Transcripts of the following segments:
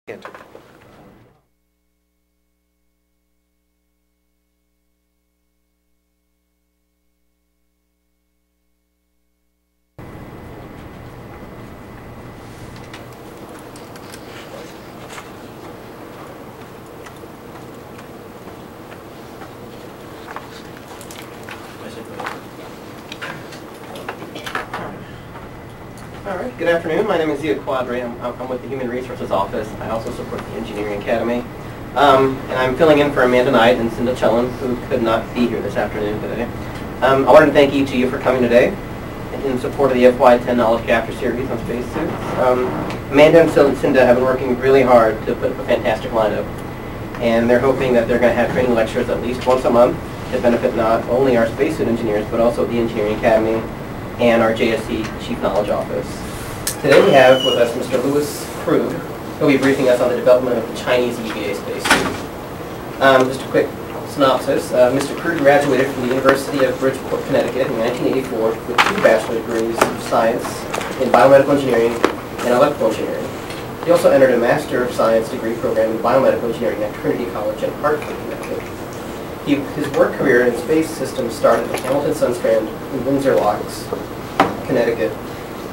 Good. All right, good afternoon. My name is Zia Quadri. I'm with the Human Resources Office. I also support the Engineering Academy. And I'm filling in for Amanda Knight and Cinda Chellin, who could not be here this afternoon today. I wanted to thank each of you for coming today in support of the FY10 Knowledge Capture Series on Spacesuit. Amanda and Cinda have been working really hard to put up a fantastic lineup. And they're hoping that they're going to have training lectures at least once a month to benefit not only our spacesuit engineers, but also the Engineering Academy and our JSC Chief Knowledge Office. Today we have with us Mr. Louis Krug, who will be briefing us on the development of the Chinese EVA spacesuit. Just a quick synopsis. Mr. Krug graduated from the University of Bridgeport, Connecticut in 1984 with 2 bachelor's degrees of science in biomedical engineering and electrical engineering. He also entered a Master of Science degree program in biomedical engineering at Trinity College in Hartford, Connecticut. His work career in space systems started at Hamilton Sunstrand in Windsor Locks, Connecticut,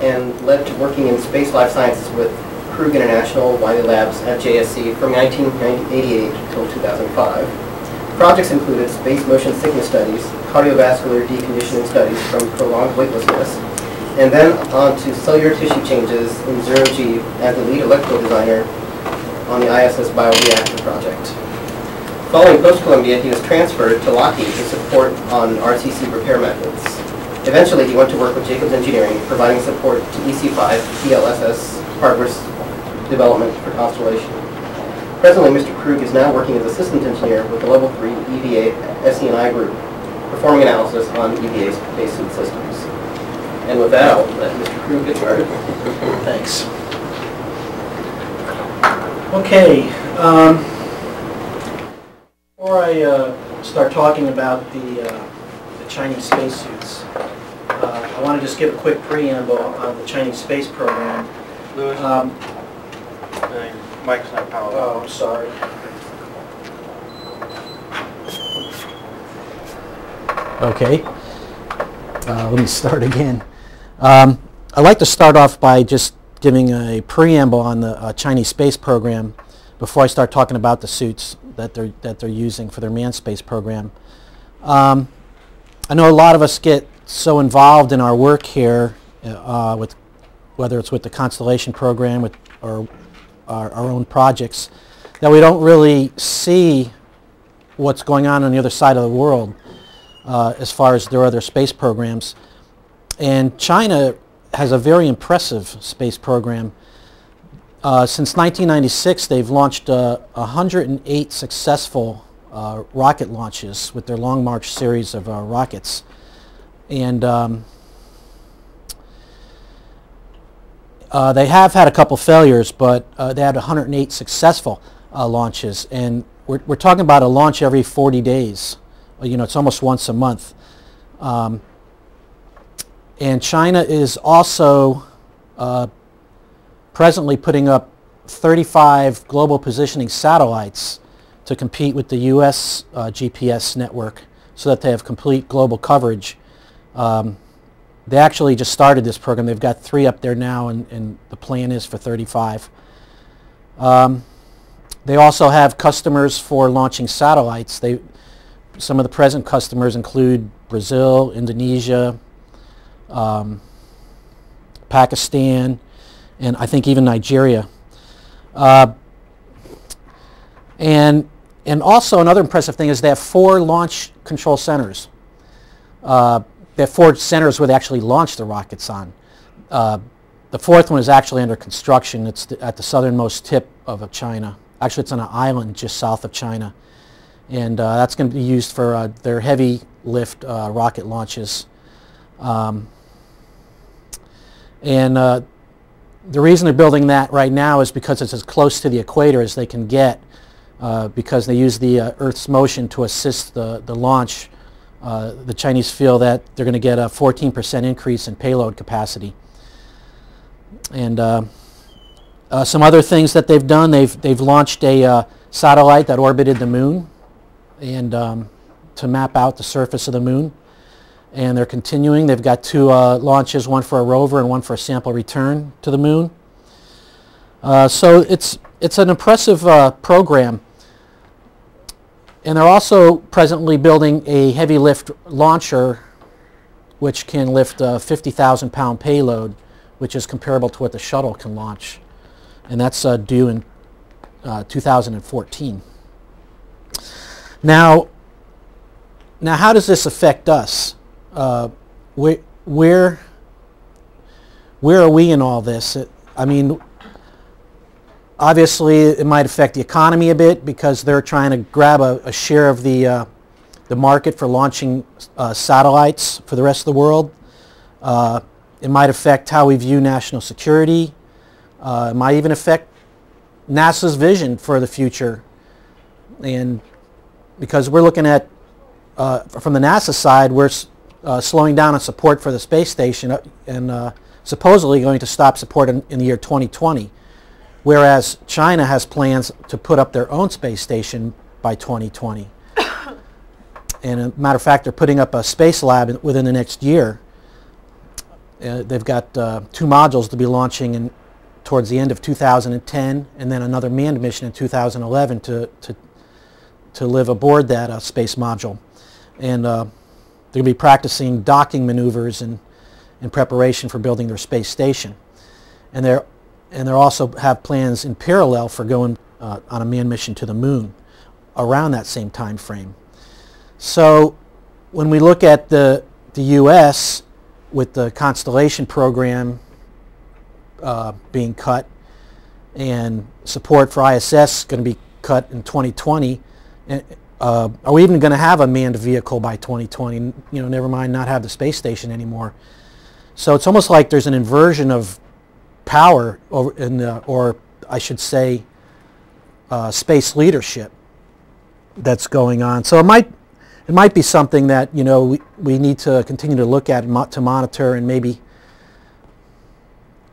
and led to working in space life sciences with Krug International Wiley Labs at JSC from 1988 until 2005. Projects included space motion sickness studies, cardiovascular deconditioning studies from prolonged weightlessness, and then on to cellular tissue changes in zero-G as the lead electrical designer on the ISS bioreactor project. Following post-Columbia, he was transferred to Lockheed to support on RCC repair methods. Eventually, he went to work with Jacobs Engineering, providing support to EC5 PLSS hardware development for Constellation. Presently, Mr. Krug is now working as assistant engineer with the Level 3 EVA SE&I group, performing analysis on EVA spacesuit systems. And with that, I'll let Mr. Krug get started. Thanks. Okay. Before I start talking about the Chinese spacesuits, I want to just give a quick preamble on the Chinese space program. Louis, your mic's not powered Oh, on. I'm sorry. Okay. Let me start again. I'd like to start off by just giving a preamble on the Chinese space program before I start talking about the suits that they're using for their manned space program. I know a lot of us get so involved in our work here, with whether it's with the Constellation program or our own projects, that we don't really see what's going on the other side of the world as far as their other space programs. And China has a very impressive space program. Since 1996, they've launched 108 successful rocket launches with their Long March series of rockets. And they have had a couple failures, but they had 108 successful launches. And we're talking about a launch every 40 days. You know, it's almost once a month. And China is also presently putting up 35 global positioning satellites to compete with the U.S. GPS network so that they have complete global coverage. They actually just started this program. They've got 3 up there now, and the plan is for 35. They also have customers for launching satellites. Some of the present customers include Brazil, Indonesia, Pakistan, and I think even Nigeria. And also another impressive thing is they have 4 launch control centers. They have 4 centers where they actually launch the rockets on. The 4th one is actually under construction. It's at the southernmost tip of China. Actually, it's on an island just south of China. And that's going to be used for their heavy lift rocket launches. The reason they're building that right now is because it's as close to the equator as they can get, because they use the Earth's motion to assist the launch. The Chinese feel that they're going to get a 14% increase in payload capacity. And Some other things that they've done, they've launched a satellite that orbited the moon and to map out the surface of the moon. And they're continuing. They've got 2 launches, one for a rover and one for a sample return to the moon. So it's an impressive program. And they're also presently building a heavy lift launcher which can lift a 50,000 pound payload, which is comparable to what the shuttle can launch. And that's due in 2014. Now how does this affect us? Where are we in all this? I mean, obviously it might affect the economy a bit because they're trying to grab a share of the market for launching satellites for the rest of the world. It might affect how we view national security. It might even affect NASA's vision for the future. And because we're looking at, from the NASA side, we're slowing down on support for the space station and supposedly going to stop support in the year 2020. Whereas China has plans to put up their own space station by 2020. And as a matter of fact, they're putting up a space lab within the next year. They've got 2 modules to be launching towards the end of 2010, and then another manned mission in 2011 to live aboard that space module. And they're going to be practicing docking maneuvers in preparation for building their space station. And they also have plans in parallel for going on a manned mission to the moon around that same time frame. So when we look at the U.S. with the Constellation program being cut and support for ISS going to be cut in 2020, are we even going to have a manned vehicle by 2020? Never mind not have the space station anymore. So it's almost like there's an inversion of power or I should say space leadership that's going on. So it might be something that we need to continue to look at and to monitor and maybe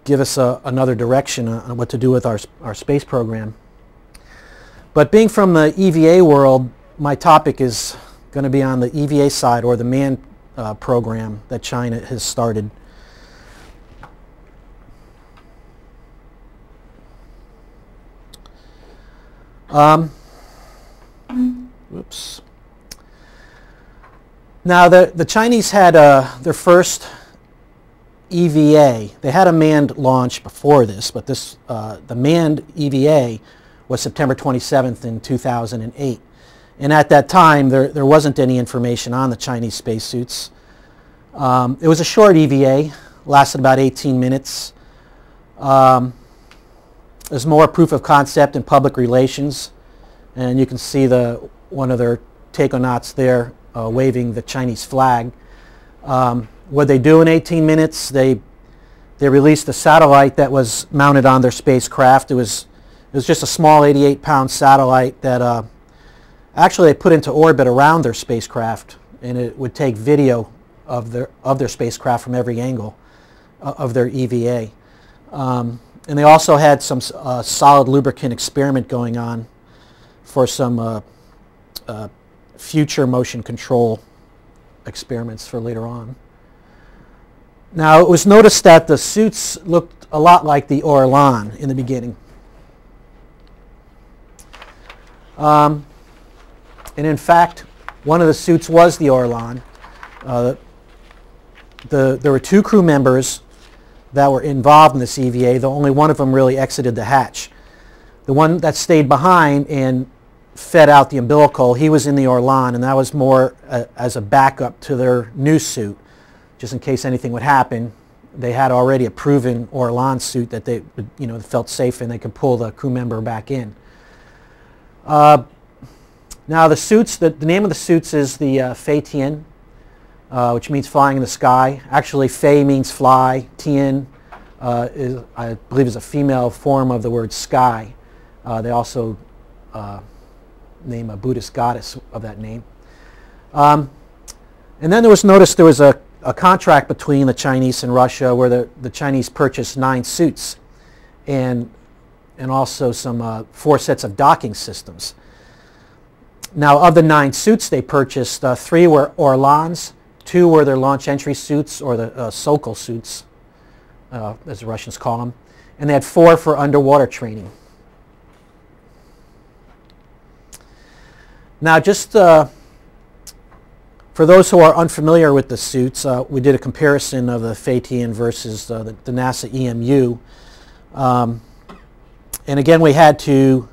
give us another direction on what to do with our space program. But being from the EVA world, my topic is going to be on the EVA side, or the manned program that China has started. Oops. Now the Chinese had their first EVA. They had a manned launch before this, but the manned EVA was September 27th in 2008. And at that time, there wasn't any information on the Chinese spacesuits. It was a short EVA, lasted about 18 minutes. There's more proof of concept and public relations. And you can see one of their taconauts there waving the Chinese flag. What they do in 18 minutes, they released a satellite that was mounted on their spacecraft. It was just a small 88-pound satellite that actually they put into orbit around their spacecraft, and it would take video of their spacecraft from every angle of their EVA. And they also had some solid lubricant experiment going on for some future motion control experiments for later on. Now it was noticed that the suits looked a lot like the Orlan in the beginning. And in fact, one of the suits was the Orlan. There were 2 crew members that were involved in this EVA, though only one of them really exited the hatch. The one that stayed behind and fed out the umbilical, he was in the Orlan, and that was more as a backup to their new suit, just in case anything would happen. They had already a proven Orlan suit that they felt safe in. They could pull the crew member back in. Now the suits, the name of the suits is the Fei Tian, which means flying in the sky. Actually, Fei means fly. Tian I believe is a female form of the word sky. They also name a Buddhist goddess of that name. And then there was a contract between the Chinese and Russia where the Chinese purchased 9 suits. And and also some 4 sets of docking systems. Now, of the 9 suits they purchased, 3 were Orlans, 2 were their launch entry suits, or the Sokol suits, as the Russians call them, and they had 4 for underwater training. Now, just for those who are unfamiliar with the suits, we did a comparison of the Phaeton versus the NASA EMU. And again, we had to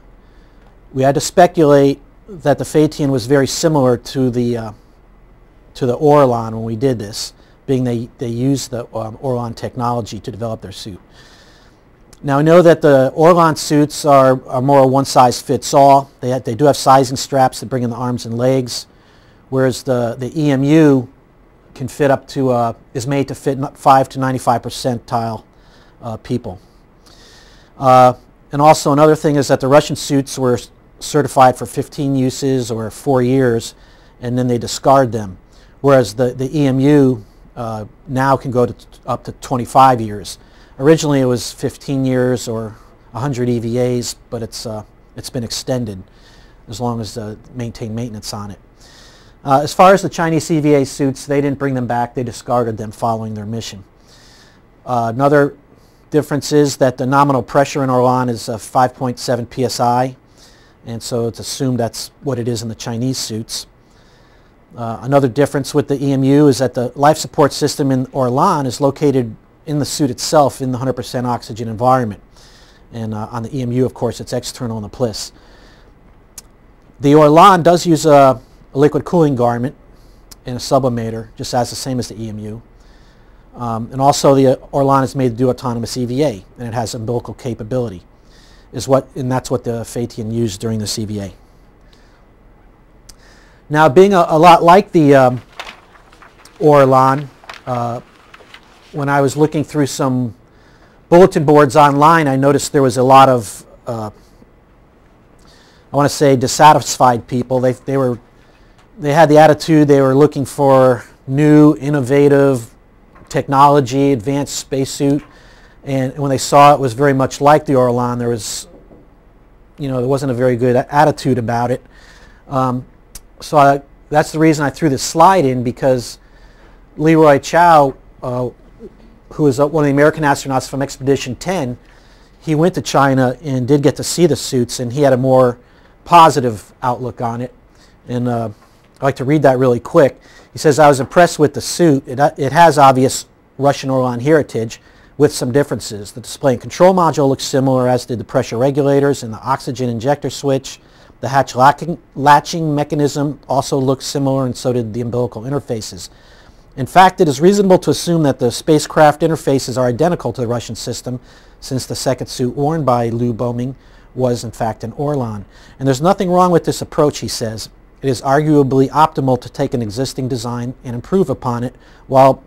speculate that the Phaeton was very similar to the Orlan when we did this, being they used the Orlan technology to develop their suit. Now, we know that the Orlan suits are more one-size-fits-all. They do have sizing straps that bring in the arms and legs, whereas the EMU can fit up to, is made to fit 5 to 95 percentile people. And also another thing is that the Russian suits were certified for 15 uses or 4 years, and then they discard them, whereas the EMU now can go to up to 25 years. Originally it was 15 years or 100 EVAs, but it's been extended as long as maintain maintenance on it. As far as the Chinese EVA suits, they didn't bring them back. They discarded them following their mission. Another difference is that the nominal pressure in Orlan is 5.7 psi, and so it's assumed that's what it is in the Chinese suits. Another difference with the EMU is that the life support system in Orlan is located in the suit itself in the 100% oxygen environment. And on the EMU, of course, it's external in the Pliss. The Orlan does use a liquid cooling garment and a sublimator, just as the same as the EMU. And also the Orlan is made to do autonomous EVA, and it has umbilical capability, and that's what the Phaeton used during the EVA. Now, being a lot like the Orlan, when I was looking through some bulletin boards online, I noticed there was a lot of, I want to say, dissatisfied people. They had the attitude they were looking for new, innovative technology, advanced spacesuit, and when they saw it was very much like the Orlan, there wasn't a very good attitude about it. So that's the reason I threw this slide in, because Leroy Chow, who is one of the American astronauts from Expedition 10, he went to China and did get to see the suits, and he had a more positive outlook on it. And I'd like to read that really quick. He says, "I was impressed with the suit. It has obvious Russian Orlan heritage with some differences. The display and control module looks similar, as did the pressure regulators and the oxygen injector switch. The hatch latching mechanism also looks similar, and so did the umbilical interfaces. In fact, it is reasonable to assume that the spacecraft interfaces are identical to the Russian system, since the second suit worn by Lou Boming was in fact an Orlan. And there's nothing wrong with this approach," he says. "It is arguably optimal to take an existing design and improve upon it while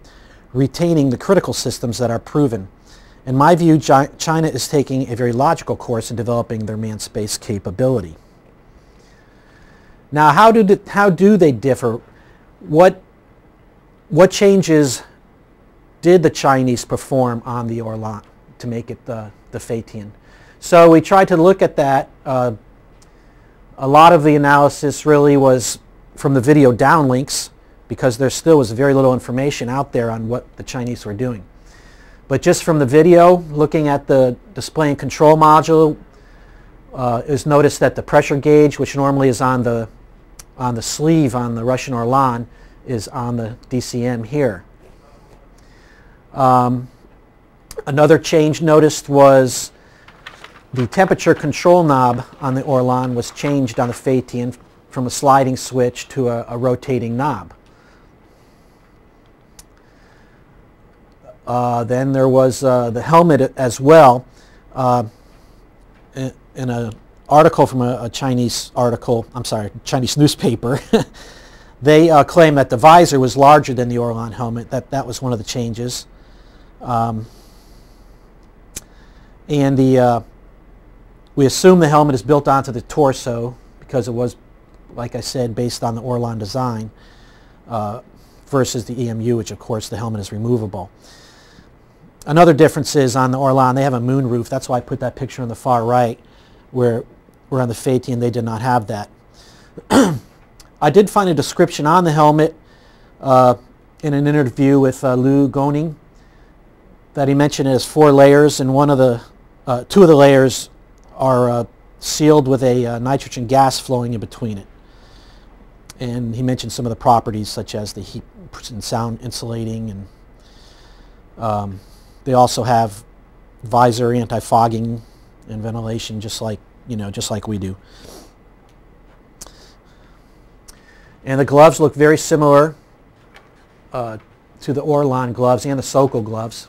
retaining the critical systems that are proven. In my view, China is taking a very logical course in developing their manned space capability." Now, how do they differ? What changes did the Chinese perform on the Orlan to make it the Phaeton? So we tried to look at that. A lot of the analysis really was from the video downlinks, because there still was very little information out there on what the Chinese were doing. But just from the video, looking at the display and control module, is noticed that the pressure gauge, which normally is on the sleeve on the Russian Orlan, is on the DCM here. Another change noticed was the temperature control knob on the Orlan was changed on the Phaeton from a sliding switch to a rotating knob. Then there was the helmet as well. In an article from a Chinese newspaper, they claim that the visor was larger than the Orlan helmet. That was one of the changes. We assume the helmet is built onto the torso, because it was, like I said, based on the Orlan design, versus the EMU, which of course the helmet is removable. Another difference is on the Orlan, they have a moon roof. That's why I put that picture on the far right, where on the Phaeton they did not have that. I did find a description on the helmet in an interview with Lou Goning that he mentioned it has 4 layers, and 2 of the layers are sealed with a nitrogen gas flowing in between it. And he mentioned some of the properties such as the heat and sound insulating, and they also have visor anti-fogging and ventilation, just like we do. And the gloves look very similar to the Orlan gloves and the Sokol gloves.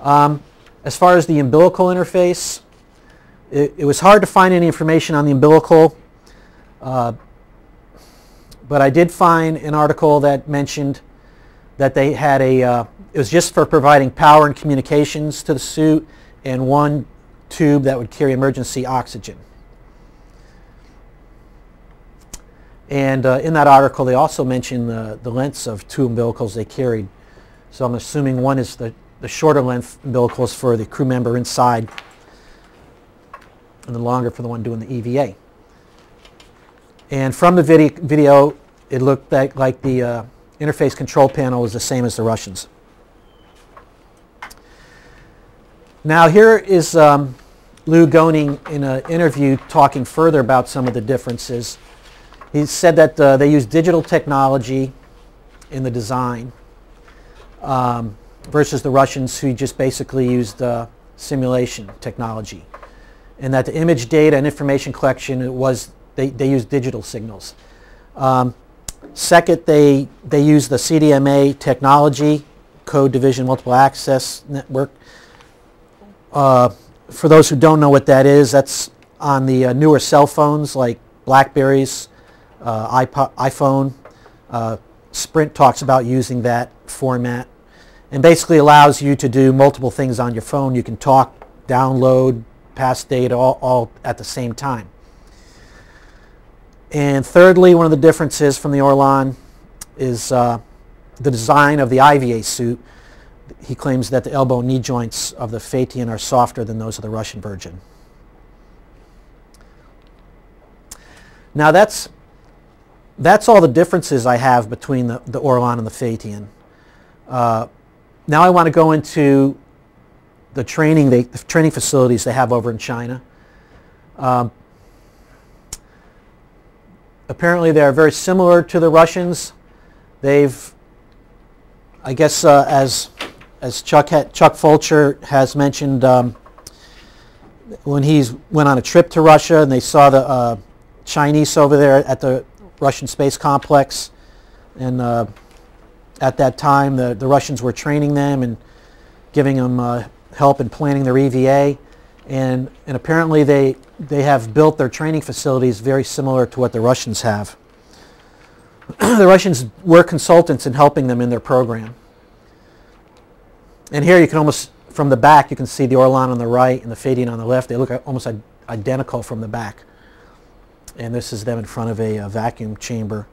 As far as the umbilical interface, it was hard to find any information on the umbilical. But I did find an article that mentioned that they had it was just for providing power and communications to the suit, and 1 tube that would carry emergency oxygen. And in that article they also mentioned the lengths of 2 umbilicals they carried. So I'm assuming one is the shorter length umbilicals for the crew member inside, and the longer for the one doing the EVA. And from the video, it looked like the interface control panel was the same as the Russians. Now here is Lou Goning in an interview talking further about some of the differences. He said that they use digital technology in the design versus the Russians, who just basically used simulation technology, and that the image data and information collection they use digital signals. Second, they use the CDMA technology, Code Division Multiple Access Network. For those who don't know what that is, that's on the newer cell phones like Blackberries, iPhone. Sprint talks about using that format, and basically allows you to do multiple things on your phone. You can talk, download, pass data all at the same time. And thirdly, one of the differences from the Orlan is the design of the IVA suit. He claims that the elbow and knee joints of the Phaeton are softer than those of the Russian version. Now that's all the differences I have between the Orlan and the Phaeton. Now I want to go into the training facilities they have over in China. Apparently they're very similar to the Russians. They've, I guess, as Chuck Fulcher has mentioned, when he went on a trip to Russia and they saw the Chinese over there at the Russian space complex, and at that time the Russians were training them and giving them help in planning their EVA, and apparently they have built their training facilities very similar to what the Russians have. The Russians were consultants in helping them in their program. And here you can almost, from the back, you can see the Orlan on the right and the Phaeton on the left. They look almost identical from the back. And this is them in front of a vacuum chamber.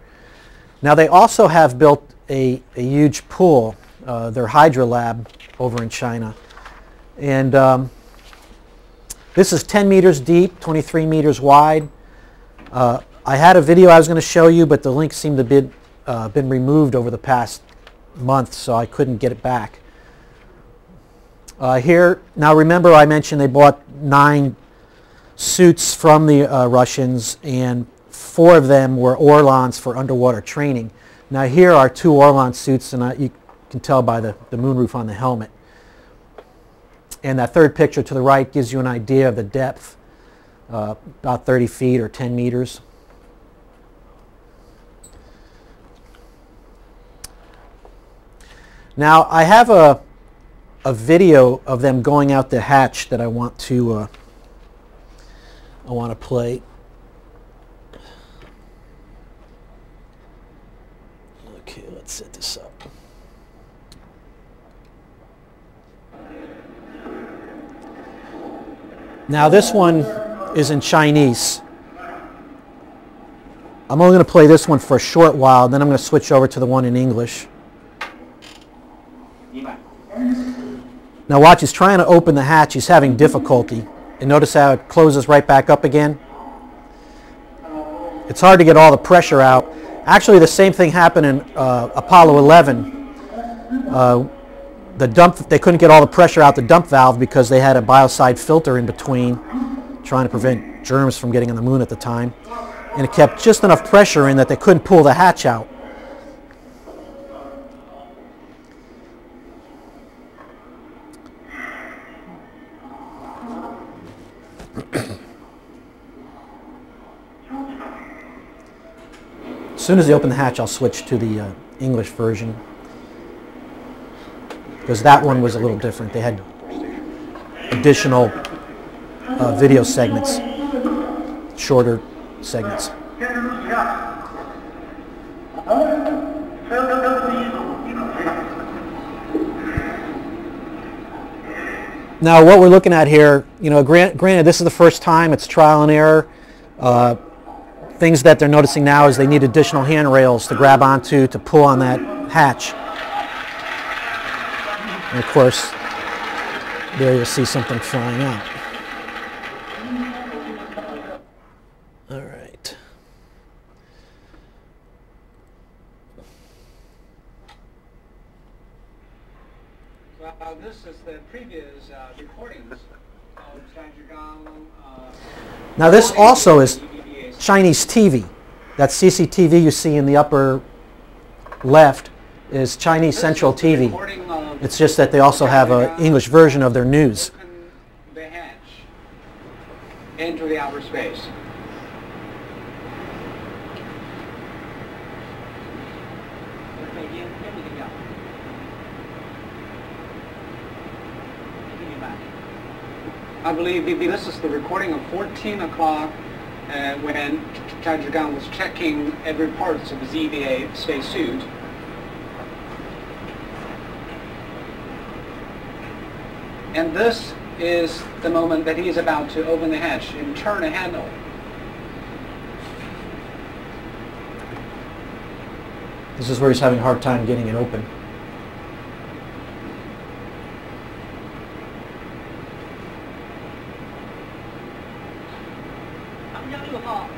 Now they also have built a huge pool, their Hydra lab over in China. And this is 10 meters deep, 23 meters wide. I had a video I was going to show you, but the link seemed to have been removed over the past month, so I couldn't get it back. Here, now remember I mentioned they bought 9 suits from the Russians, and 4 of them were Orlans for underwater training. Now here are 2 Orlan suits, and you can tell by the moonroof on the helmet. And that third picture to the right gives you an idea of the depth, about 30 feet or 10 meters. Now I have a video of them going out the hatch that I want to play. Okay, let's set this up. Now this one is in Chinese. I'm only going to play this one for a short while, then I'm going to switch over to the one in English. Now watch, he's trying to open the hatch, he's having difficulty. And notice how it closes right back up again? It's hard to get all the pressure out. Actually, the same thing happened in Apollo 11. They couldn't get all the pressure out the dump valve because they had a biocide filter in between, trying to prevent germs from getting on the moon at the time. And it kept just enough pressure in that they couldn't pull the hatch out. As soon as they open the hatch, I'll switch to the English version, because that one was a little different. They had additional video segments, shorter segments. Now, what we're looking at here, you know, granted, this is the first time, it's trial and error. Things that they're noticing now is they need additional handrails to grab onto to pull on that hatch. And of course, there you'll see something flying out. All right. Well, this is the previous recordings of Zhangjiagang. Now this also is Chinese TV. That CCTV you see in the upper left is Chinese Central TV. It's just that they also have an English version of their news. The hatch into the outer space. I believe this is the recording of 14 o'clock when Zhangjiagang was checking every part of the ZVA spacesuit. And this is the moment that he is about to open the hatch and turn a handle. This is where he's having a hard time getting it open.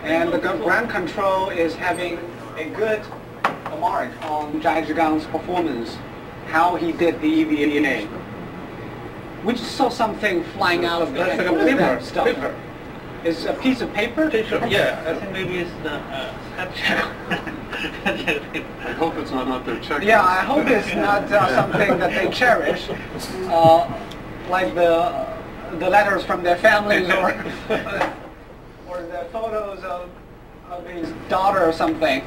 And the ground control is having a good mark on Zhangjiagang's performance, how he did the EVA. We just saw something flying out of the That's like a paper stuff. Paper. It's a piece of paper? Yeah, I think maybe it's the I hope it's not their check. Yeah, I hope it's not something that they cherish, like the letters from their families or the photos of his daughter or something.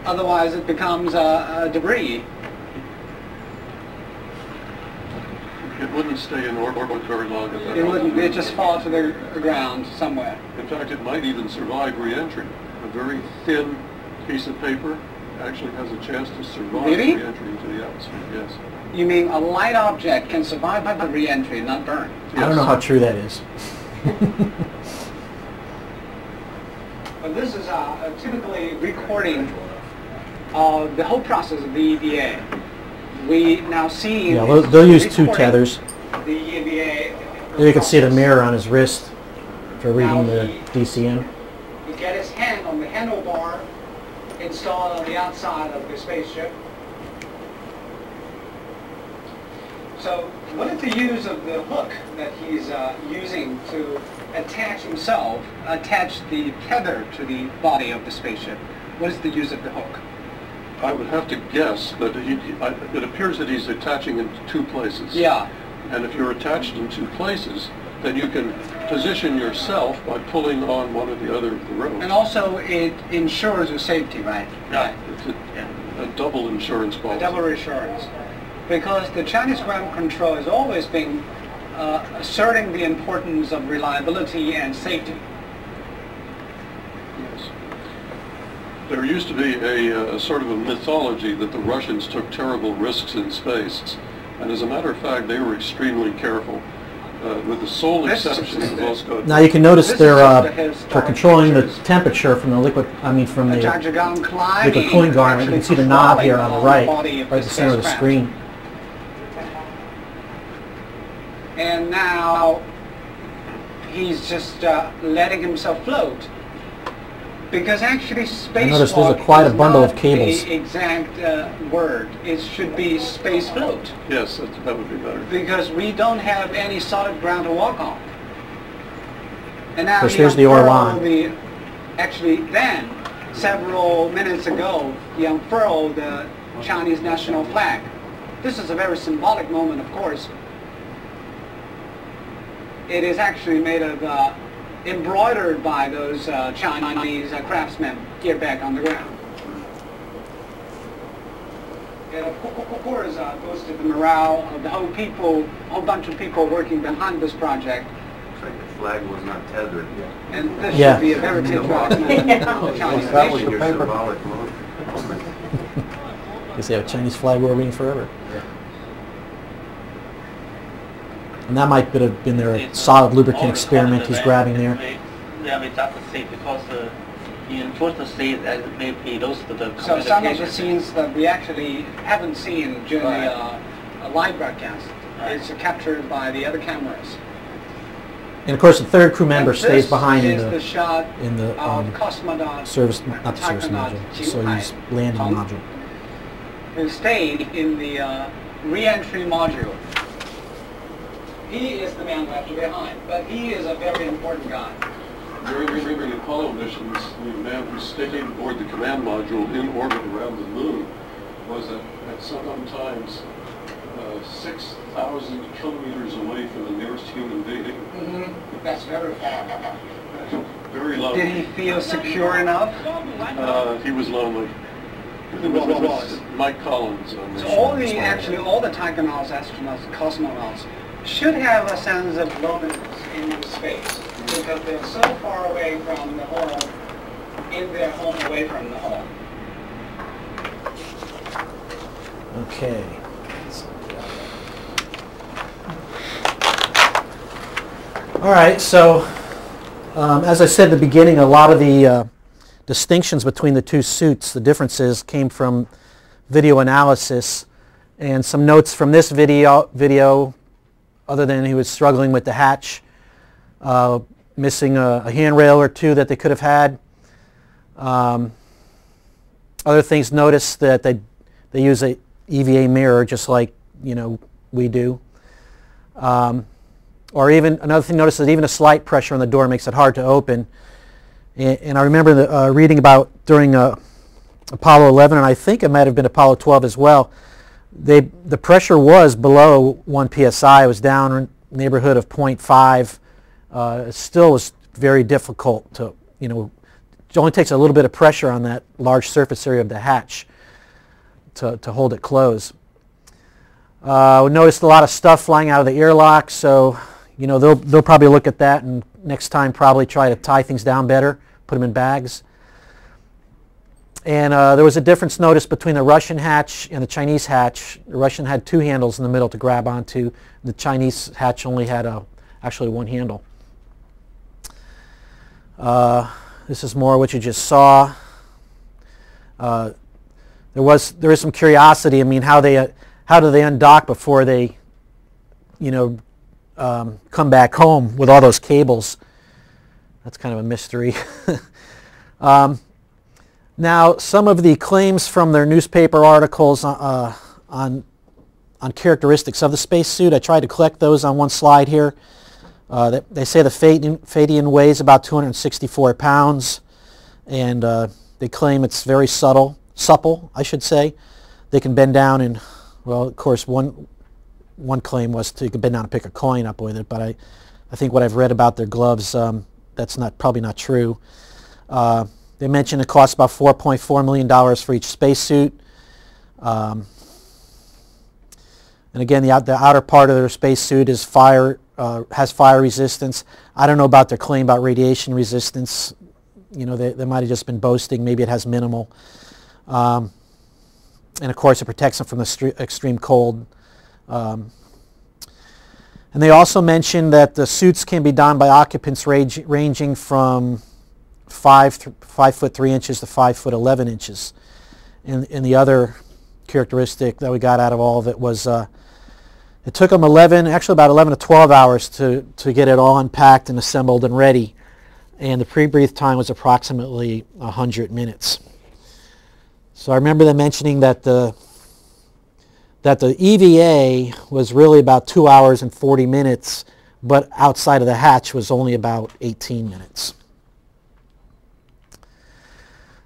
Otherwise, it becomes debris. It wouldn't stay in orbit very long at that It wouldn't. altitude. It just fall to the ground somewhere. In fact, it might even survive re-entry. A very thin piece of paper actually has a chance to survive Really? re-entry into the atmosphere. Yes. You mean a light object can survive by re-entry, not burn? I don't know how true that is. But this is typically recording the whole process of the EVA. We now see... Yeah, they'll use two tethers. The EVA... There you can see the mirror on his wrist for reading the DCM. You get his hand on the handlebar installed on the outside of the spaceship. So what is the use of the hook that he's using to attach himself, attach the tether to the body of the spaceship? What is the use of the hook? I would have to guess that it appears that he's attaching in two places. Yeah. And if you're attached in two places, then you can position yourself by pulling on one or the other of the ropes. And also it ensures your safety, right? Yeah. It's a double insurance policy. A double insurance. Because the Chinese ground control has always been asserting the importance of reliability and safety. Yes. There used to be a sort of a mythology that the Russians took terrible risks in space. And as a matter of fact, they were extremely careful. with the sole exception of those code. Now you can notice This is they're just the historic for controlling the pictures. temperature from the liquid. I mean from the Jajagang climbing, liquid cooling garment. You can see the knob here on the right, body of right at the center of the spacecraft. screen. And now he's just letting himself float. Because actually spacewalk noticed there's quite a is bundle of not cables. the exact word. It should be space float. Yes, that would be better. Because we don't have any solid ground to walk on. And now Of course, here's the Orlan. Actually then, several minutes ago, he unfurled the Chinese national flag. This is a very symbolic moment, of course. It is actually made of, embroidered by those Chinese craftsmen here back on the ground. It of course boosted the morale of the whole bunch of people working behind this project. Looks like the flag was not tethered yet. And this Yeah. should be a very patriotic moment for the Chinese That was nation. your symbolic moment. Because they have a Chinese flag waving forever. And that might have been their solid lubricant experiment he's grabbing there. Yeah, we just see because in first see that maybe those the So some of the communication- scenes that we actually haven't seen during the live broadcast is captured by the other cameras. And of course, the third crew member And stays this behind is in the shot the of cosmonaut service, not the service taikonaut module, the Jiu Soyuz Hai, landing module. who stayed in the re-entry module. He is the man left behind, but he is a very important guy. During the Apollo missions, the man who stayed aboard the command module in orbit around the moon was at sometimes 6,000 kilometers away from the nearest human being. That's very far. Very lonely. Did he feel secure enough? He was lonely. He was. Mike Collins on So this. actually all the taikonauts, astronauts, cosmonauts should have a sense of loneliness in space because they're so far away from the home, in their home away from the home. Okay. All right, so as I said at the beginning, a lot of the distinctions between the two suits, the differences came from video analysis, and some notes from this video other than he was struggling with the hatch, missing a handrail or two that they could have had. Other things, notice that they use a EVA mirror just like we do. Or even another thing, notice that even a slight pressure on the door makes it hard to open. And I remember reading about during Apollo 11, and I think it might have been Apollo 12 as well, the pressure was below 1 psi. It was down in the neighborhood of 0.5. It still was very difficult to, it only takes a little bit of pressure on that large surface area of the hatch to hold it closed. We noticed a lot of stuff flying out of the airlock, so they'll probably look at that and next time probably try to tie things down better, put them in bags. And there was a difference noticed between the Russian hatch and the Chinese hatch. The Russian had two handles in the middle to grab onto. The Chinese hatch only had actually one handle. This is more what you just saw. There is some curiosity. I mean, how do they undock before they, come back home with all those cables? That's kind of a mystery. Now, some of the claims from their newspaper articles on characteristics of the spacesuit, I tried to collect those on one slide here. They say the Phaeton weighs about 264 pounds, and they claim it's very supple, I should say. They can bend down and, well, of course, one claim was you could bend down and pick a coin up with it, but I think what I've read about their gloves, that's probably not true. They mentioned it costs about $4.4 million for each spacesuit. And again, the outer part of their spacesuit is has fire resistance. I don't know about their claim about radiation resistance. They might have just been boasting. Maybe it has minimal. And of course, it protects them from the extreme cold. And they also mentioned that the suits can be donned by occupants ranging from 5 foot 3 inches to 5 foot 11 inches. And the other characteristic that we got out of all of it was it took them about 11 to 12 hours to get it all unpacked and assembled and ready. And the pre-breathe time was approximately 100 minutes. So I remember them mentioning that the EVA was really about 2 hours and 40 minutes, but outside of the hatch was only about 18 minutes.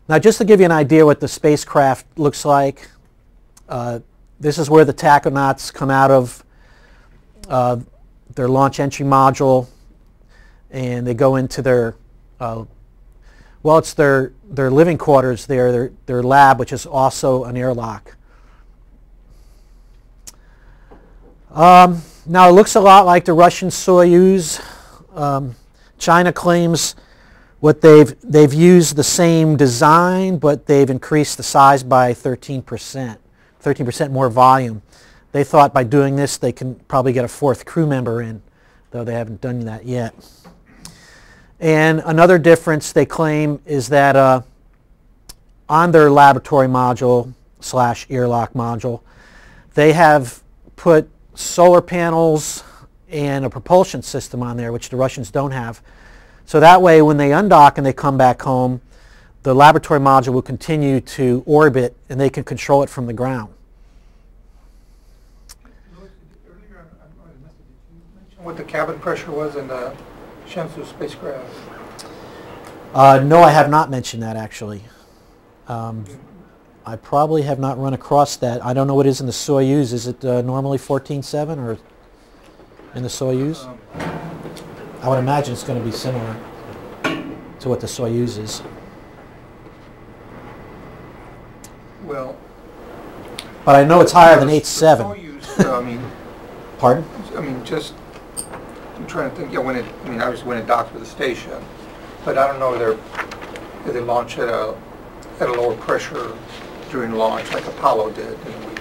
Now, just to give you an idea what the spacecraft looks like, this is where the tachonauts come out of their launch entry module, and they go into their it's their living quarters there, their lab, which is also an airlock. Now it looks a lot like the Russian Soyuz. China claims they've used the same design, but they've increased the size by 13% more volume. They thought by doing this they can probably get a fourth crew member in, though they haven't done that yet. And another difference they claim is that on their laboratory module / airlock module, they have put solar panels and a propulsion system on there, which the Russians don't have. So that way when they undock and they come back home, the laboratory module will continue to orbit and they can control it from the ground. Earlier, did you mention what the cabin pressure was in the Shenzhou spacecraft? No, I have not mentioned that actually. I probably have not run across that. I don't know what it is in the Soyuz. Is it normally 14.7 or in the Soyuz? I would imagine it's going to be similar to what the Soyuz is. Well, but I know it's higher than 8.7. Soyuz, Pardon? Just I'm trying to think. Yeah, obviously when it docked with the station, but I don't know if they launch at a lower pressure during launch, like Apollo did, and we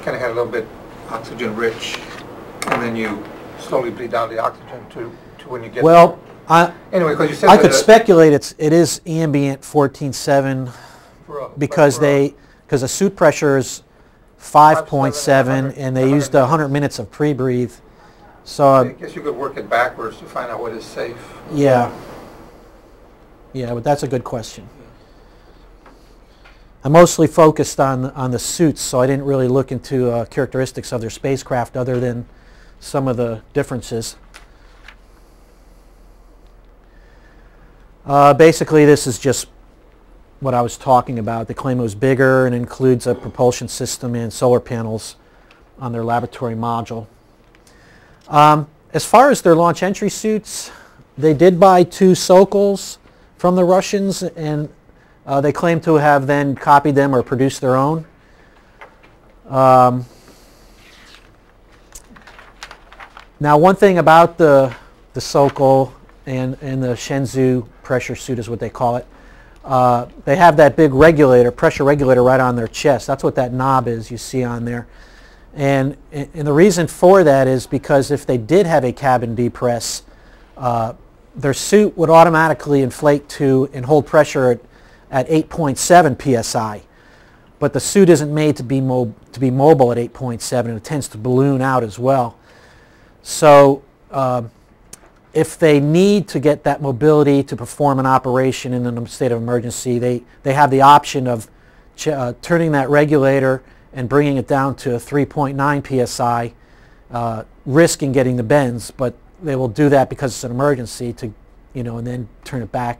kind of had a little bit oxygen rich, and then you slowly bleed down the oxygen to when you get. Well, anyway, because you said I could speculate it is ambient 14.7 because the suit pressure is 5.7 and they used 100 minutes of pre-breathe. So I guess you could work it backwards to find out what is safe. Yeah. Yeah, but that's a good question. I mostly focused on the suits, so I didn't really look into characteristics of their spacecraft other than some of the differences. Basically, this is just what I was talking about. They claim it was bigger and includes a propulsion system and solar panels on their laboratory module. As far as their launch entry suits, they did buy 2 Sokols from the Russians, and they claim to have then copied them or produced their own. Now, one thing about the Sokol and the Shenzhou pressure suit is what they call it. They have that big pressure regulator right on their chest. That's what that knob is you see on there. And the reason for that is because if they did have a cabin depress, their suit would automatically inflate to and hold pressure at 8.7 psi. But the suit isn't made to be mobile at 8.7, and it tends to balloon out as well. So if they need to get that mobility to perform an operation in a state of emergency, they have the option of turning that regulator and bringing it down to 3.9 psi, risking getting the bends, but they will do that because it's an emergency and then turn it back,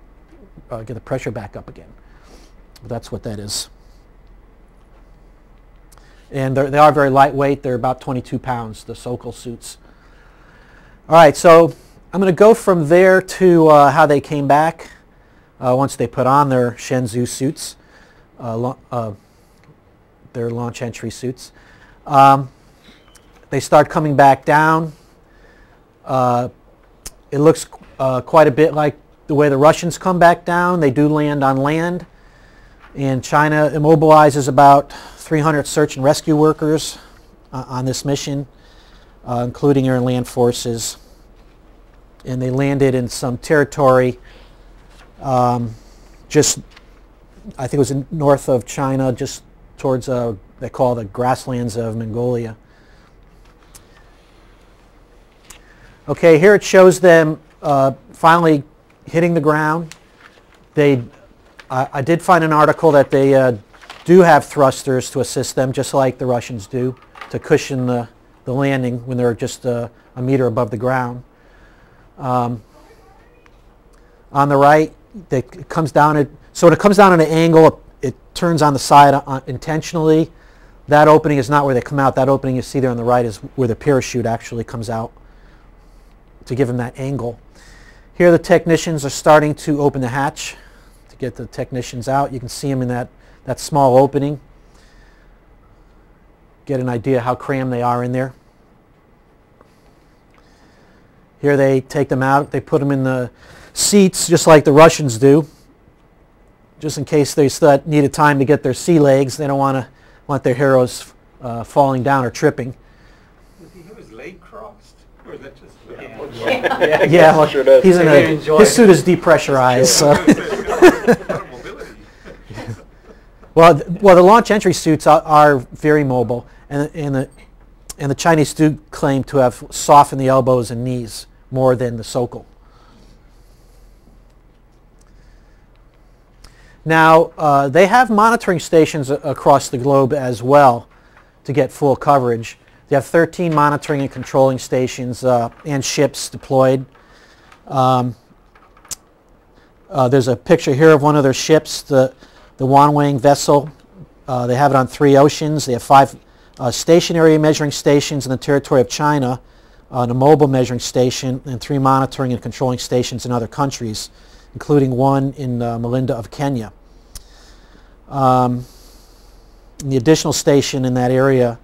get the pressure back up again. But that's what that is. And they are very lightweight. They're about 22 pounds, the Sokol suits. All right, so I'm going to go from there to how they came back once they put on their Shenzhou suits, their launch entry suits. They start coming back down. It looks quite a bit like the way the Russians come back down. They do land on land, and China immobilizes about 300 search and rescue workers on this mission. including air and land forces. And they landed in some territory just, I think it was north of China, just towards they call the grasslands of Mongolia. Okay, here it shows them finally hitting the ground. I did find an article that they do have thrusters to assist them, just like the Russians do, to cushion the landing when they're just a meter above the ground. On the right, it comes down at an angle. It turns on the side intentionally. That opening is not where they come out. That opening you see there on the right is where the parachute actually comes out to give them that angle. Here the technicians are starting to open the hatch to get the technicians out. You can see them in that small opening. Get an idea how crammed they are in there. Here they take them out. They put them in the seats just like the Russians do, just in case they still need a time to get their sea legs. They don't want their heroes falling down or tripping. Does he have his leg crossed? Or is that just... Yeah, well, he's his suit is depressurized. So. Well, the launch entry suits are very mobile, and the Chinese do claim to have softened the elbows and knees more than the Sokol. Now, they have monitoring stations across the globe as well to get full coverage. They have 13 monitoring and controlling stations and ships deployed. There's a picture here of one of their ships, the Wanwang vessel. They have it on 3 oceans. They have 5 stationary measuring stations in the territory of China, a mobile measuring station, and 3 monitoring and controlling stations in other countries, including one in Melinda of Kenya. The additional station in that area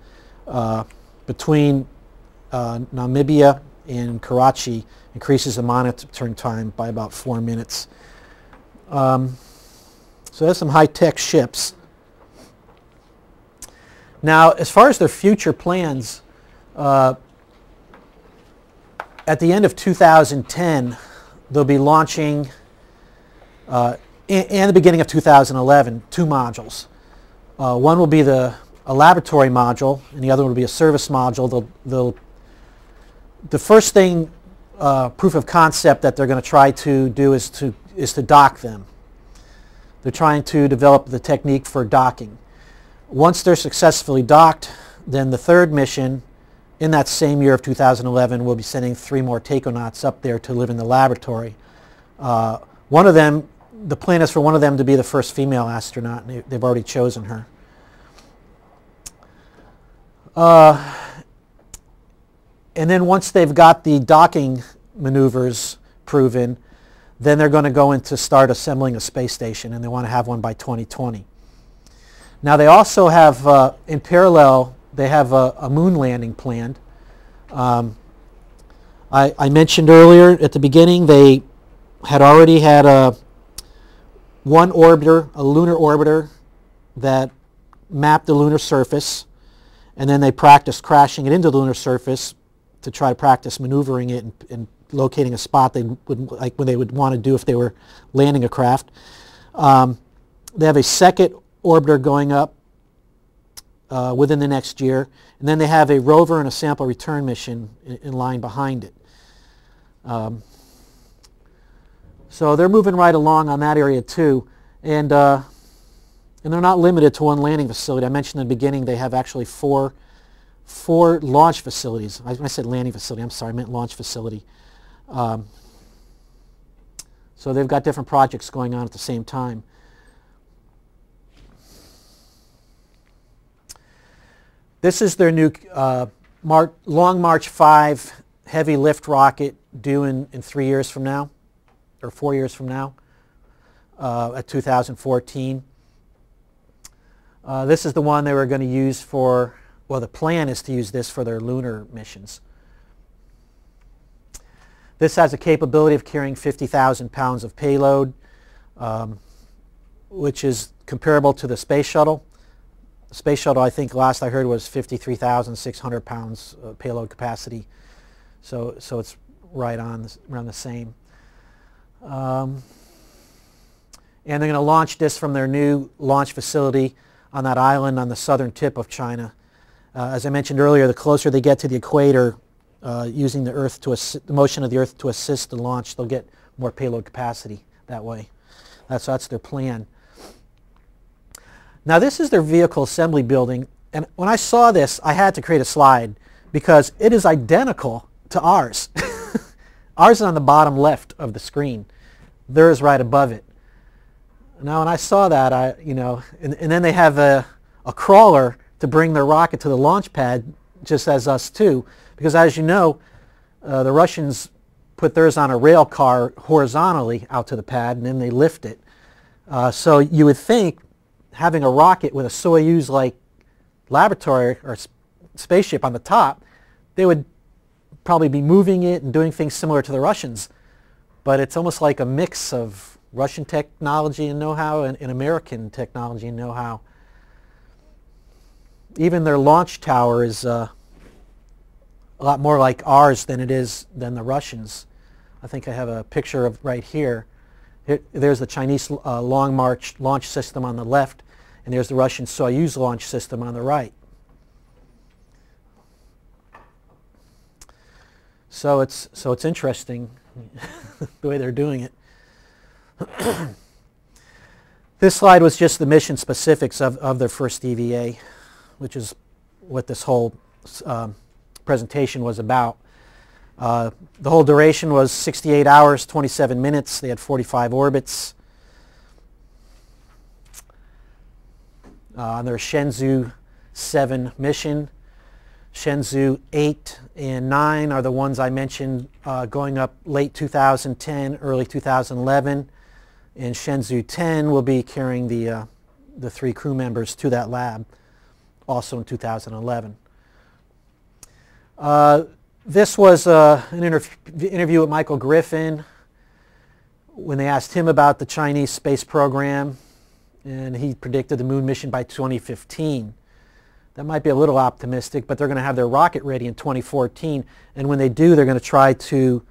between Namibia and Karachi increases the monitoring time by about 4 minutes. So there's some high-tech ships. Now, as far as their future plans, at the end of 2010, they'll be launching, and the beginning of 2011, 2 modules. One will be a laboratory module, and the other will be a service module. The first thing, proof of concept that they're going to try to do is to dock them. They're trying to develop the technique for docking. Once they're successfully docked, then the 3rd mission in that same year of 2011 will be sending 3 more taconauts up there to live in the laboratory. One of them, the plan is for one of them to be the first female astronaut, and they've already chosen her. And then once they've got the docking maneuvers proven, then they're going to go into start assembling a space station, and they want to have one by 2020. Now they also have, in parallel, they have a moon landing planned. I mentioned earlier at the beginning they had already had one orbiter, a lunar orbiter, that mapped the lunar surface, and then they practiced crashing it into the lunar surface to try to practice maneuvering it and locating a spot they would like when they would want to do if they were landing a craft. They have a second orbiter going up within the next year, and then they have a rover and a sample return mission in line behind it. So they're moving right along on that area too, and they're not limited to one landing facility. I mentioned in the beginning they have actually four launch facilities. When I said landing facility, I'm sorry, I meant launch facility. So they've got different projects going on at the same time. This is their new Long March 5 heavy lift rocket due in 3 years from now, or 4 years from now, at 2014. This is the one they were going to use for, well, the plan is to use this for their lunar missions. This has a capability of carrying 50,000 pounds of payload, which is comparable to the space shuttle. Space shuttle, I think last I heard was 53,600 pounds payload capacity. So it's right on around the same. And they're going to launch this from their new launch facility on that island on the southern tip of China. As I mentioned earlier, the closer they get to the equator, using the Earth to the motion of the Earth to assist the launch, they'll get more payload capacity that way. That's their plan. Now this is their vehicle assembly building, and when I saw this, I had to create a slide because it is identical to ours. Ours is on the bottom left of the screen. Theirs right above it. Now when I saw that, and then they have a crawler to bring their rocket to the launch pad, just as us too, because as you know, the Russians put theirs on a rail car horizontally out to the pad, and then they lift it. So you would think having a rocket with a Soyuz-like laboratory or spaceship on the top, they would probably be moving it and doing things similar to the Russians. But it's almost like a mix of Russian technology and know-how and American technology and know-how. Even their launch tower is a lot more like ours than it is than the Russians. I think I have a picture of right here. There's the Chinese Long March launch system on the left, and there's the Russian Soyuz launch system on the right. So it's interesting the way they're doing it. This slide was just the mission specifics of their first EVA, which is what this whole presentation was about. The whole duration was 68 hours, 27 minutes. They had 45 orbits. On their Shenzhou 7 mission, Shenzhou 8 and 9 are the ones I mentioned going up late 2010, early 2011. And Shenzhou 10 will be carrying the 3 crew members to that lab, also in 2011. This was an interview with Michael Griffin when they asked him about the Chinese space program, and he predicted the moon mission by 2015. That might be a little optimistic, but they're going to have their rocket ready in 2014, and when they do, they're going to try to,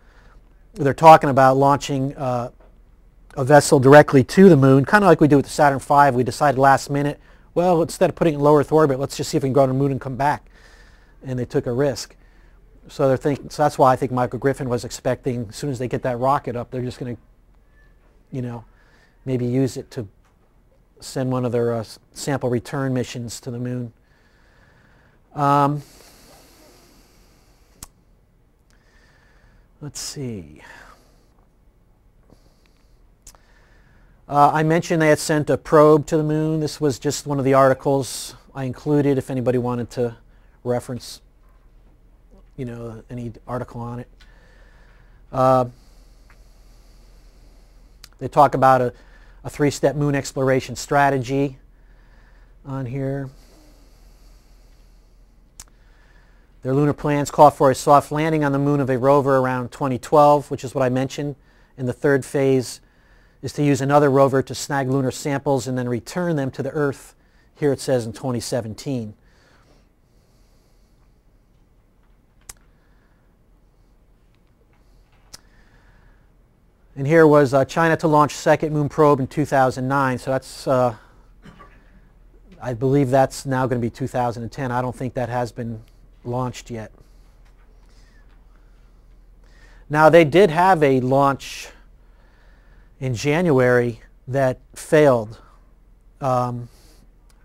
they're talking about launching a vessel directly to the moon, kind of like we do with the Saturn V. We decided last minute, well, instead of putting it in low Earth orbit, let's just see if we can go to the moon and come back. And they took a risk. So they're thinking, so that's why I think Michael Griffin was expecting, as soon as they get that rocket up, they're just going to, maybe use it to send one of their sample return missions to the moon. Let's see. I mentioned they had sent a probe to the moon. This was just one of the articles I included if anybody wanted to reference, any article on it. They talk about a 3-step moon exploration strategy on here. Their lunar plans call for a soft landing on the moon of a rover around 2012, which is what I mentioned. In the third phase is to use another rover to snag lunar samples and then return them to the Earth. Here it says in 2017. And here was China to launch second moon probe in 2009. So that's, I believe that's now going to be 2010. I don't think that has been launched yet. Now they did have a launch in January that failed. And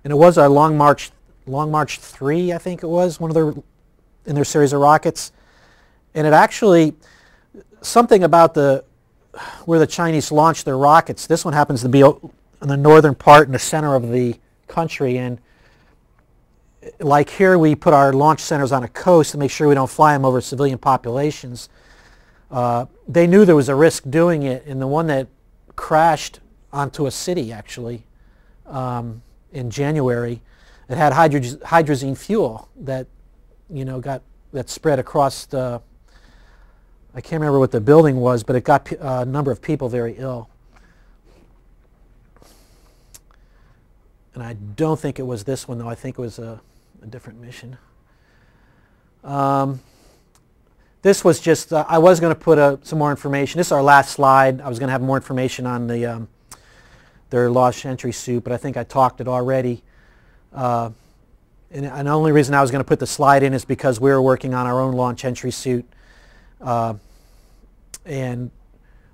it was a Long March 3, I think it was, in their series of rockets. And it actually, something about where the Chinese launched their rockets, this one happens to be in the northern part in the center of the country, and like here we put our launch centers on a coast to make sure we don't fly them over civilian populations. They knew there was a risk doing it, and the one that crashed onto a city actually in January, it had hydrazine fuel that that spread across the, I can't remember what the building was, but it got a number of people very ill. And I don't think it was this one, though. I think it was a different mission. This was just, I was going to put some more information. This is our last slide. I was going to have more information on their launch entry suit, but I think I talked it already. And the only reason I was going to put the slide in is because we were working on our own launch entry suit. And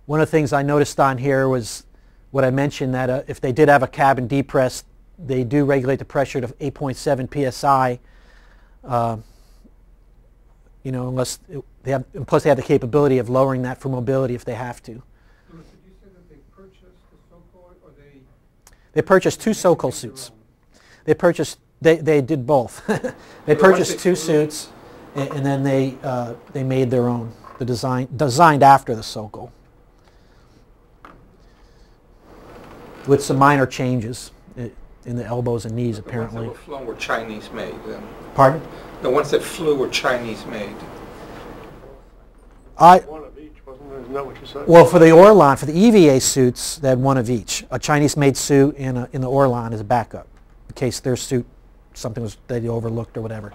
one of the things I noticed on here was what I mentioned, that if they did have a cabin depress, they do regulate the pressure to 8.7 psi. You know, unless they have, and plus they have the capability of lowering that for mobility if they have to. Did you say that they purchased the Sokol, or they purchased two Sokol suits. They purchased, they did both. They purchased two suits, and then they made their own, designed after the Sokol, with some minor changes in the elbows and knees, apparently. The ones that were flown were Chinese made then? Pardon? The ones that flew were Chinese made. One of each, wasn't there? Isn't that what you said? Well, for the Orlan, for the EVA suits, they had one of each. A Chinese-made suit and in the Orlan as a backup, in case their suit, something was they overlooked or whatever.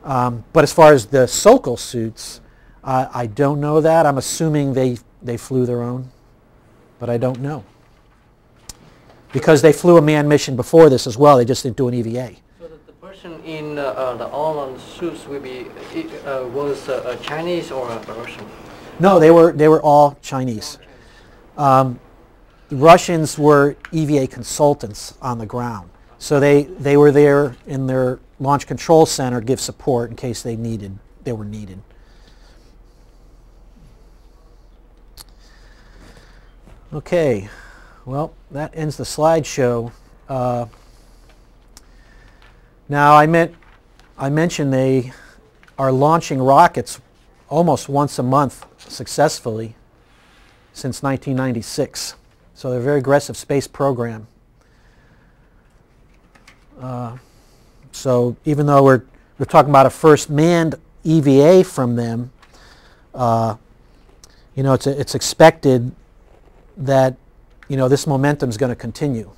But as far as the Sokol suits, I don't know that. I'm assuming they flew their own, but I don't know. Because they flew a manned mission before this as well, they just didn't do an EVA. So the person in the all-on suits will be was a Chinese or a Russian? No, they were all Chinese. The Russians were EVA consultants on the ground, so they were there in their launch control center to give support in case they were needed. Okay. Well, that ends the slideshow. Now, I mentioned they are launching rockets almost once a month successfully since 1996. So they're a very aggressive space program. So even though we're talking about a first manned EVA from them, you know, it's expected that this momentum is going to continue.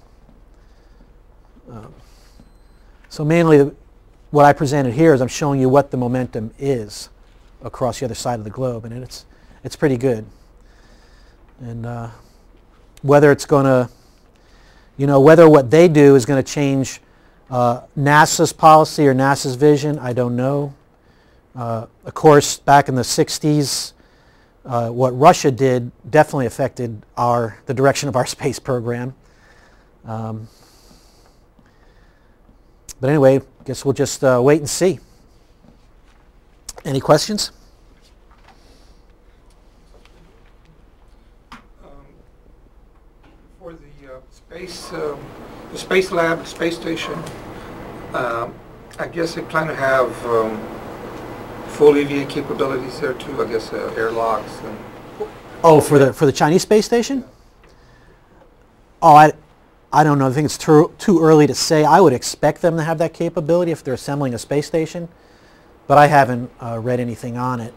So mainly what I presented here is I'm showing you what the momentum is across the other side of the globe, and it's pretty good. And whether it's going to, whether what they do is going to change NASA's policy or NASA's vision, I don't know. Of course, back in the 60s, what Russia did definitely affected the direction of our space program. But anyway, I guess we'll just wait and see. Any questions? For the space lab, space station, I guess they plan to have full EVA capabilities there too. I guess airlocks and. Oh, for the Chinese space station? Oh, I don't know. I think it's too early to say. I would expect them to have that capability if they're assembling a space station, but I haven't read anything on it.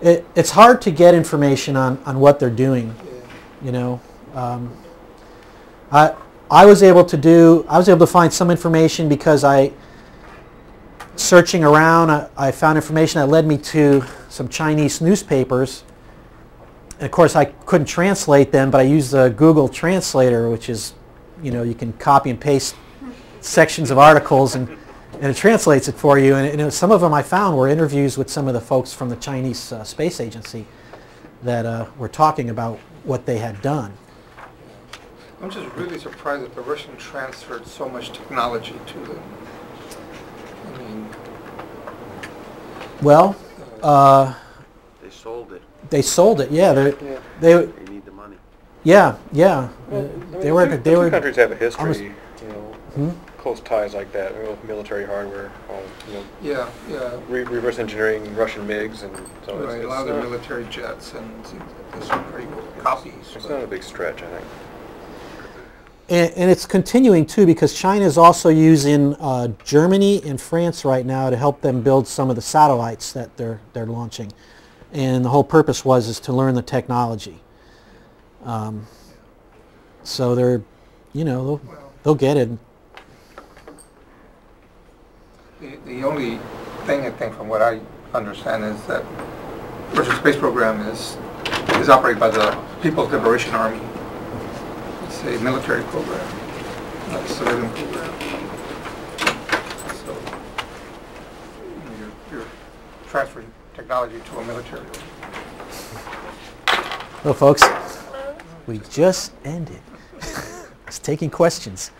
It's hard to get information on what they're doing. I was able to find some information because searching around, I found information that led me to some Chinese newspapers. And of course, I couldn't translate them, but I used the Google Translator, which is, you can copy and paste sections of articles, and it translates it for you. And some of them I found were interviews with some of the folks from the Chinese Space Agency that were talking about what they had done. I'm just really surprised that the Russians transferred so much technology to them. I mean, well, they sold it. They sold it. Yeah, they need the money. Yeah. Well, They were. Two countries have a history, almost, close ties like that with military hardware. yeah. Reverse engineering Russian MiGs, and so Right, a lot of their military jets, and there's some pretty good copies. it's not a big stretch, I think. And it's continuing too, because China is also using Germany and France right now to help them build some of the satellites that they're launching. And the whole purpose is to learn the technology. So they're you know, they'll get it. The only thing I think from what I understand is that Russian space program is operated by the People's Liberation Army. It's a military program, not a civilian program. So you're transferring technology to a military. Well, folks, we just ended. It's taking questions.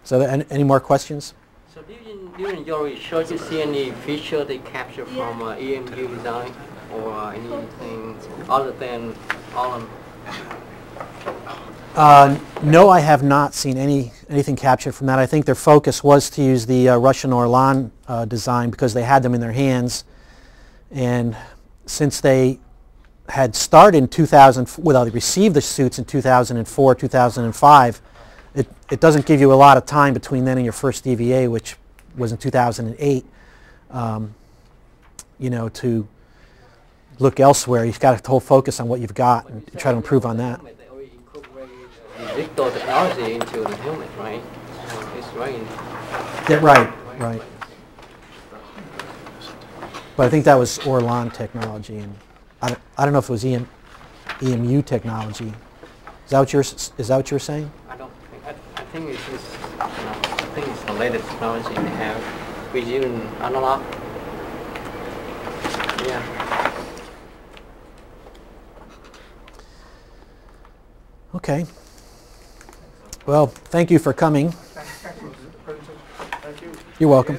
So, any more questions? So during your research, you see any feature they capture from EMU design or anything other than Orlan? No, I have not seen anything captured from that. I think their focus was to use the Russian Orlan design because they had them in their hands. And since they had started in 2000, well, they received the suits in 2004, 2005, it doesn't give you a lot of time between then and your first DVA, which was in 2008, you know, to look elsewhere. You've got to hold focus on what you've got and try to improve on that. They already incorporated digital technology into the helmet, right? So it's right. Yeah, right. But I think that was Orlan technology, and I don't know if it was EMU technology. Is that what you're saying? I think it's just, I think it's the latest technology they have. We're using analog. Yeah. Okay. Well, thank you for coming. Thank you. You're welcome.